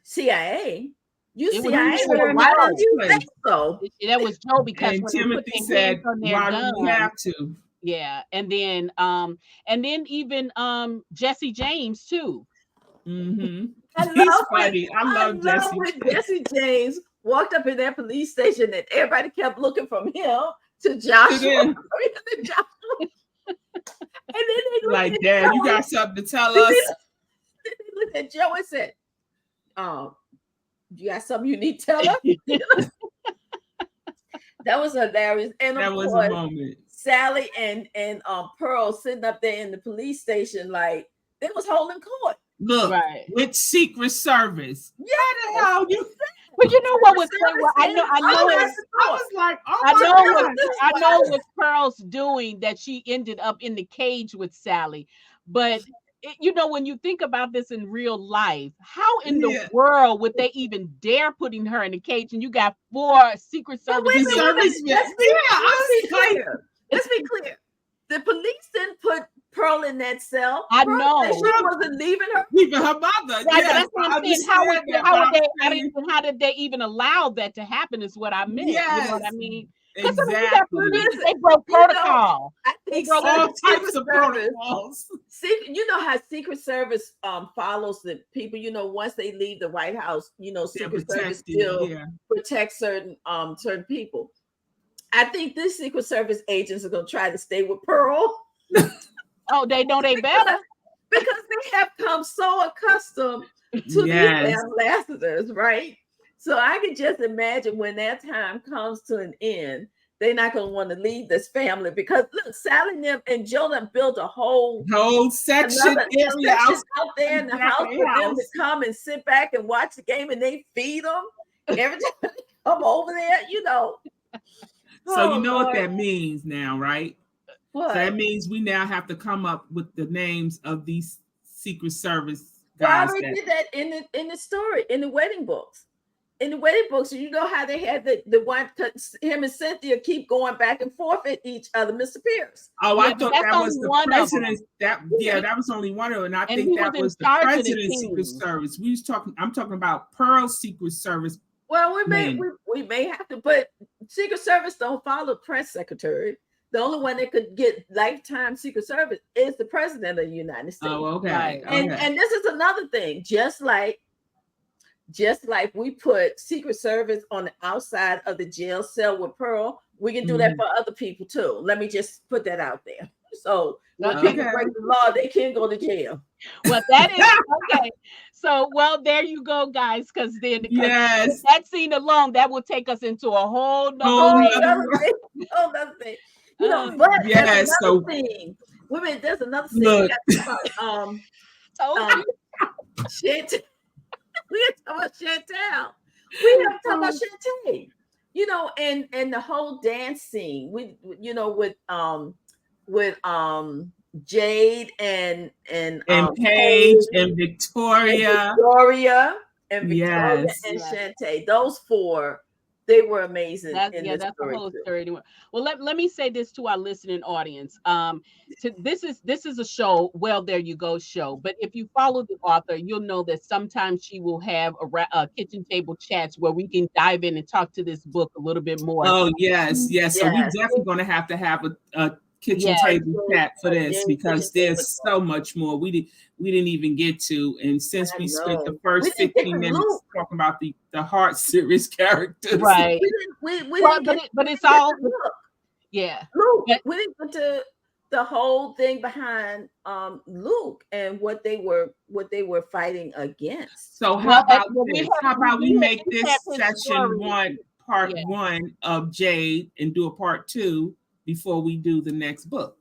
CIA? You CIA? Why don't you think so? That was Joe, because and when Timothy said, "Why do we have to?" Yeah, and then even Jesse James too. Mm-hmm. I love Jesse. When Jesse James walked up in that police station and everybody kept looking from him to Joshua. And then they like, Dad, you got something to tell us? They looked at Joe and said, you got something you need to tell us? That was hilarious. And that was a moment. Sally and Pearl sitting up there in the police station, like they was holding court. Look, with Secret Service. Yeah, the hell you. But you know what was I know what Pearl's doing, that she ended up in the cage with Sally. But you know, when you think about this in real life, how in the world would they even dare putting her in the cage? And you got 4 Secret Service. Let's be clear. The police didn't put Pearl in that cell. I know. She wasn't leaving her mother. Right, but that's what I'm saying. How did they even allow that to happen? Is what I meant. Yes. You know what I mean? Exactly. They broke protocol. I think all types of protocols. You know how Secret Service follows the people. You know, once they leave the White House, you know, Secret Service still protects certain people. I think these Secret Service agents are going to try to stay with Pearl. Oh, they know they better. Because they have come so accustomed to these Lassiters, right? So I can just imagine when that time comes to an end, they're not going to want to leave this family, because look, Sally and Jonah built a whole section area out there in the house for them to come and sit back and watch the game, and they feed them every time they come over there, you know. So you know what that means now, right? What? So that means we now have to come up with the names of these Secret Service guys. Well, they did that in the story, in the wedding books. In the wedding books, you know how they had the one, him and Cynthia keep going back and forth at each other, Mr. Pierce. Oh, I thought that was the president. That was only one of them. And I think that was the president's Secret Service. I'm talking about Pearl's Secret Service. Well, we may have to, but Secret Service don't follow press secretary. The only one that could get lifetime Secret Service is the president of the United States. Oh, okay. Right. And this is another thing. Just like we put Secret Service on the outside of the jail cell with Pearl, we can do that for other people too. Let me just put that out there. So when people break the law, they can't go to jail. Well, that is okay. So, well, there you go, guys. Because then, that scene alone, that will take us into a whole nother thing. You know, but there's another thing. Women, there's another thing. Look. Shit. We have to talk about Chantel. We have to talk about Shantae. You know, and the whole dance scene. With Jade and Paige and Victoria and Shantae. Those 4, they were amazing. That's the whole story. Well, let me say this to our listening audience. This is a show. Well, there you go, show. But if you follow the author, you'll know that sometimes she will have a kitchen table chats where we can dive in and talk to this book a little bit more. Oh yes. So we definitely going to have a kitchen table chat for this, because there's so much more we didn't even get to, and since we spent the first 15 minutes talking about the heart series characters, right? But it's all Luke. We didn't get to the whole thing behind Luke and what they were fighting against. So how about we make this session 1 part 1 of Jade and do a part 2 before we do the next book?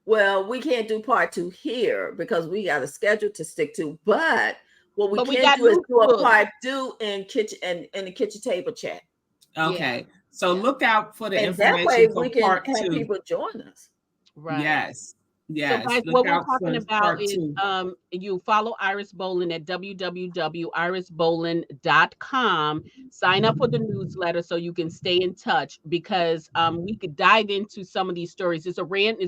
Well, we can't do part 2 here because we got a schedule to stick to. But what we can do is do a part 2 in the kitchen table chat. Okay, so look out for the information that way for we can part have 2. People join us. Right. Yes. Yes, So guys, look what we're out talking for about part is two. you follow Iris Bolling at www.irisbolling.com. Sign up for the newsletter so you can stay in touch, because we could dive into some of these stories. It's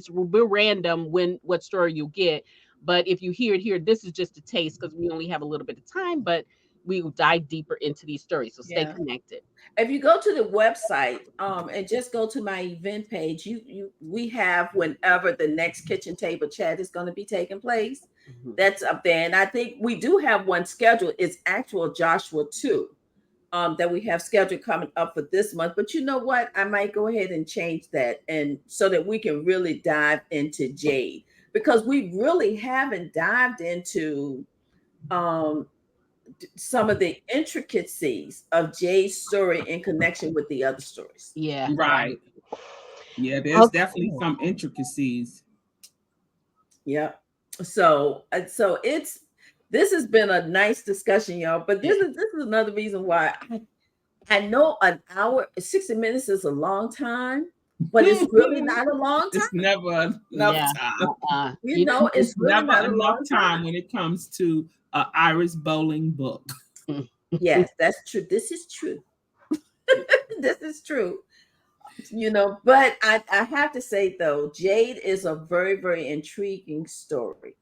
real random what story you get, but if you hear it here, this is just a taste because we only have a little bit of time, but we will dive deeper into these stories. So stay connected. If you go to the website and just go to my event page, we have whenever the next kitchen table chat is going to be taking place. Mhm. That's up there. And I think we do have one scheduled. It's actual Joshua 2 that we have scheduled coming up for this month. But you know what? I might go ahead and change that, and so that we can really dive into Jade, because we really haven't dived into some of the intricacies of Jade's story in connection with the other stories. Yeah. Right. Yeah, there's definitely some intricacies. Yep. So this has been a nice discussion, y'all. But this is another reason why I know an hour, 60 minutes is a long time, but it's really not a long time. It's never enough time. You know, it's really never not a enough long time when it comes to an Iris Bolling book. Yes, that's true. This is true. This is true. You know, but I have to say though, Jade is a very, very intriguing story.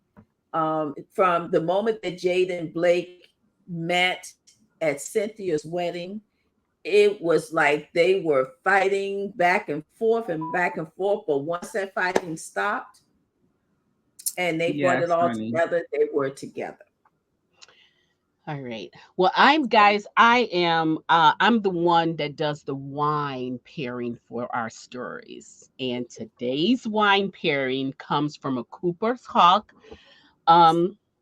From the moment that Jade and Blake met at Cynthia's wedding, it was like they were fighting back and forth and back and forth. But once that fighting stopped and they brought it all together, they were together. All right. Well, I'm the one that does the wine pairing for our stories. And today's wine pairing comes from a Cooper's Hawk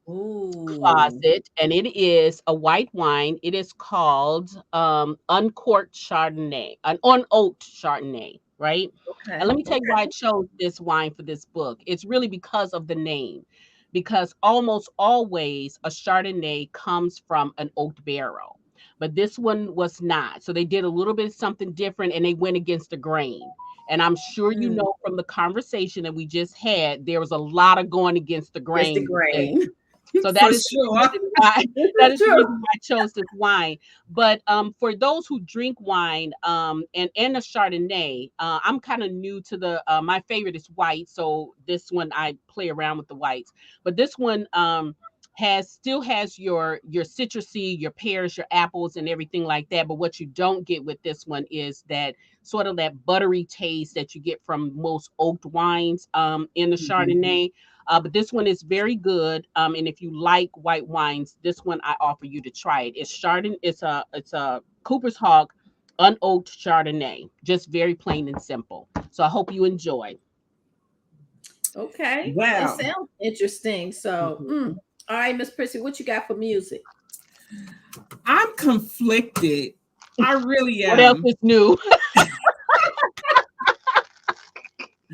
closet, and it is a white wine. It is called uncorked Chardonnay, an unoaked Chardonnay, right? Okay. And let me tell you why I chose this wine for this book. It's really because of the name, because almost always a Chardonnay comes from an oaked barrel, but this one was not. So they did a little bit of something different, and they went against the grain. And I'm sure you know from the conversation that we just had, there was a lot of going against the grain. Against the grain. So that is the reason why I chose this wine. But for those who drink wine and a Chardonnay, I'm kind of new to the my favorite is white, so this one I play around with the whites. But this one still has your citrusy, your pears, your apples, and everything like that. But what you don't get with this one is that sort of that buttery taste that you get from most oaked wines in the Chardonnay. But this one is very good. And if you like white wines, this one I offer you to try it. It's Chardonnay. It's a Cooper's Hawk unoaked Chardonnay, just very plain and simple. So I hope you enjoy. Okay. Wow. It sounds interesting. So, all right, MsPrissy, what you got for music? I'm conflicted. I really am. What else is new?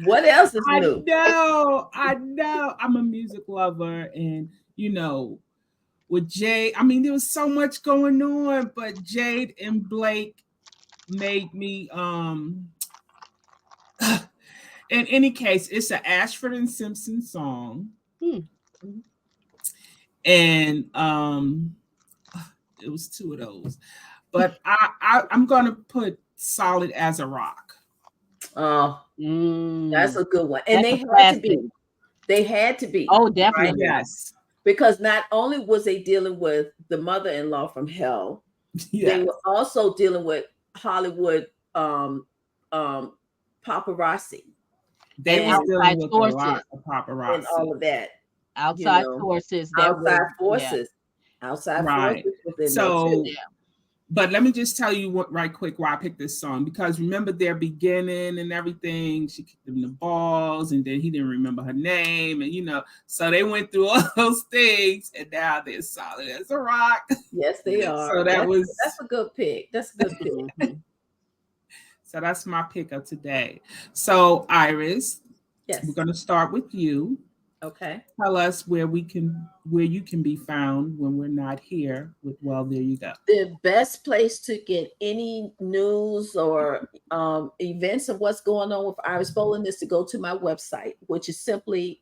What else is new? I know. I'm a music lover, and you know, with Jade, I mean, there was so much going on, but Jade and Blake made me in any case, it's an Ashford and Simpson song. And it was two of those. But I'm gonna put Solid as a Rock. Oh, that's a good one. And they had to be. They had to be. Oh, definitely. Right? Yes. Because not only was they dealing with the mother-in-law from hell, they were also dealing with Hollywood paparazzi. They were dealing with a lot of paparazzi and all of that. Outside forces. Outside forces. Right. So, but let me just tell you right quick why I picked this song, because remember their beginning and everything. She kicked him the balls, and then he didn't remember her name, and so they went through all those things, and now they're solid as a rock. Yes, they are. So that's a good pick. That's a good pick. So that's my pick of today. So Iris, yes, we're gonna start with you. Okay. Tell us where you can be found when we're not here with Well, There You Go. The best place to get any news or events of what's going on with Iris Bolling is to go to my website, which is simply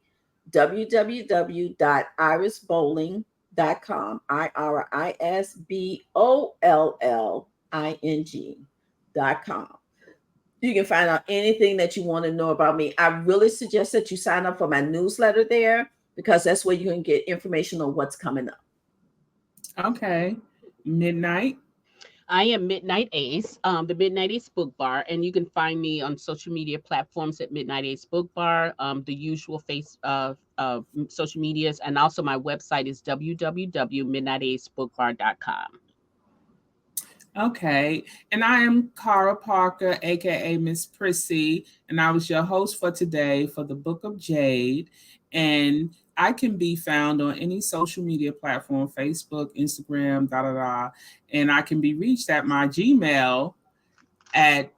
www.irisbolling.com, IrisBolling.com. You can find out anything that you want to know about me. I really suggest that you sign up for my newsletter there, because that's where you can get information on what's coming up. Okay. Midnight. I am MidnightAce, the MidnightAce Book Bar, and you can find me on social media platforms at MidnightAce Book Bar, the usual social medias, and also my website is www.midnightacebookbar.com. Okay. And I am Cara Parker, aka MsPrissy, and I was your host for today for the Book of Jade. And I can be found on any social media platform, Facebook, Instagram, and I can be reached at my Gmail at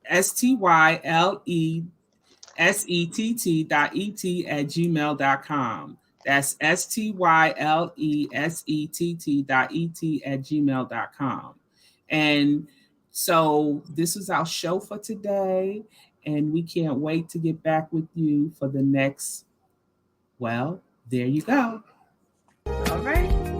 stylesett.et@gmail.com. That's stylesett.et@gmail.com. And so this is our show for today, and we can't wait to get back with you for the next. Well, there you go. All right.